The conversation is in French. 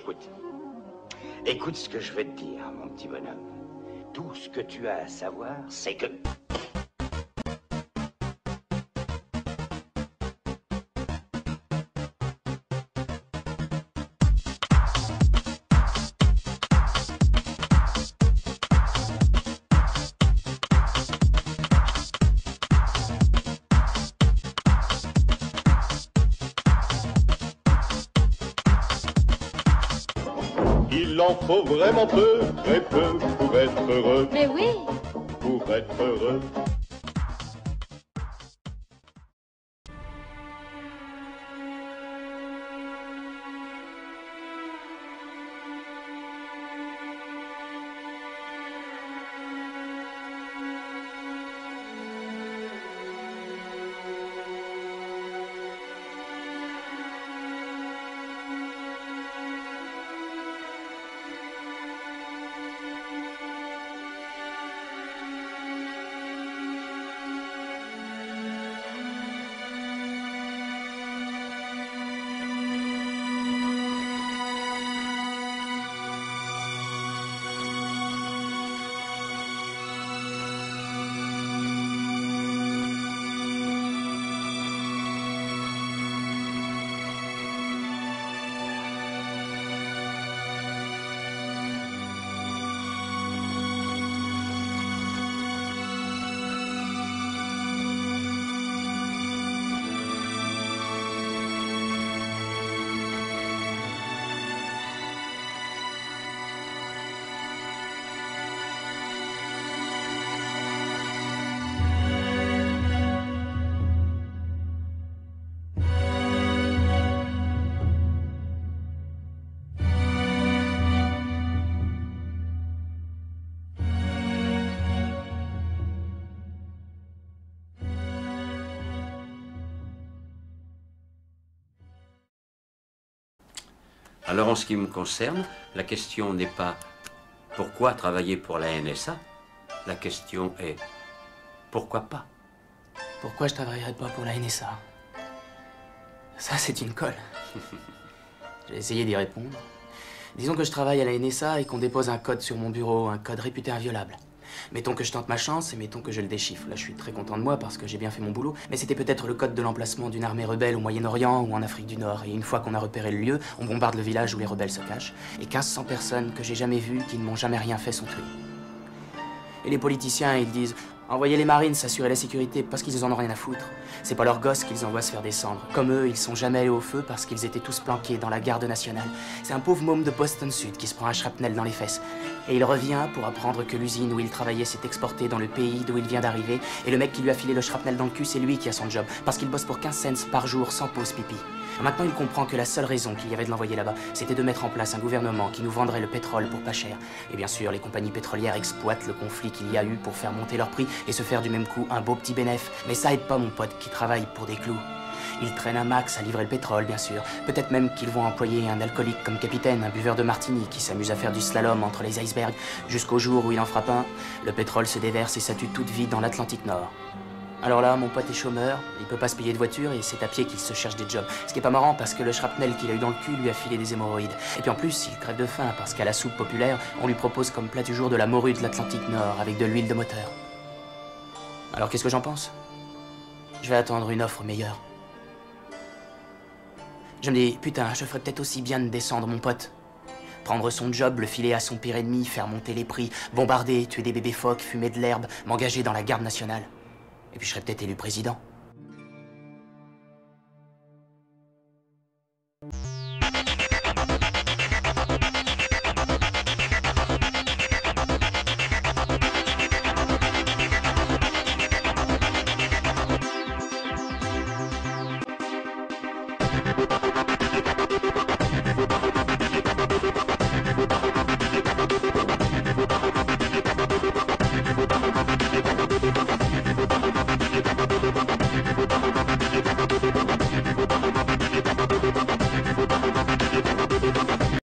Écoute. Écoute ce que je vais te dire, mon petit bonhomme. Tout ce que tu as à savoir, c'est que... Il en faut vraiment peu, très peu, pour être heureux. Mais oui. Pour être heureux. Alors en ce qui me concerne, la question n'est pas pourquoi travailler pour la NSA, la question est pourquoi pas. Pourquoi je travaillerais pas pour la NSA? Ça, c'est une colle. J'ai essayé d'y répondre. Disons que je travaille à la NSA et qu'on dépose un code sur mon bureau, un code réputé inviolable. Mettons que je tente ma chance et mettons que je le déchiffre. Là, je suis très content de moi parce que j'ai bien fait mon boulot. Mais c'était peut-être le code de l'emplacement d'une armée rebelle au Moyen-Orient ou en Afrique du Nord. Et une fois qu'on a repéré le lieu, on bombarde le village où les rebelles se cachent. Et 1500 personnes que j'ai jamais vues, qui ne m'ont jamais rien fait, sont tuées. Et les politiciens, ils disent « Envoyez les Marines s'assurer la sécurité parce qu'ils en ont rien à foutre. C'est pas leurs gosses qu'ils envoient se faire descendre. Comme eux, ils sont jamais allés au feu parce qu'ils étaient tous planqués dans la garde nationale. C'est un pauvre môme de Boston Sud qui se prend un shrapnel dans les fesses. Et il revient pour apprendre que l'usine où il travaillait s'est exportée dans le pays d'où il vient d'arriver. Et le mec qui lui a filé le shrapnel dans le cul, c'est lui qui a son job. Parce qu'il bosse pour 15 cents par jour sans pause pipi. Maintenant, il comprend que la seule raison qu'il y avait de l'envoyer là-bas, c'était de mettre en place un gouvernement qui nous vendrait le pétrole pour pas cher. Et bien sûr, les compagnies pétrolières exploitent le conflit qu'il y a eu pour faire monter leur prix et se faire du même coup un beau petit bénéf. Mais ça aide pas mon pote qui travaille pour des clous. Ils traînent un max à livrer le pétrole, bien sûr. Peut-être même qu'ils vont employer un alcoolique comme capitaine, un buveur de martini qui s'amuse à faire du slalom entre les icebergs, jusqu'au jour où il en frappe un. Le pétrole se déverse et ça tue toute vie dans l'Atlantique Nord. Alors là, mon pote est chômeur, il peut pas se payer de voiture et c'est à pied qu'il se cherche des jobs. Ce qui est pas marrant parce que le shrapnel qu'il a eu dans le cul lui a filé des hémorroïdes. Et puis en plus, il crève de faim parce qu'à la soupe populaire, on lui propose comme plat du jour de la morue de l'Atlantique Nord avec de l'huile de moteur. Alors qu'est-ce que j'en pense? Je vais attendre une offre meilleure. Je me dis, putain, je ferais peut-être aussi bien de descendre mon pote. Prendre son job, le filer à son pire ennemi, faire monter les prix, bombarder, tuer des bébés phoques, fumer de l'herbe, m'engager dans la garde nationale. Et puis je serais peut-être élu président.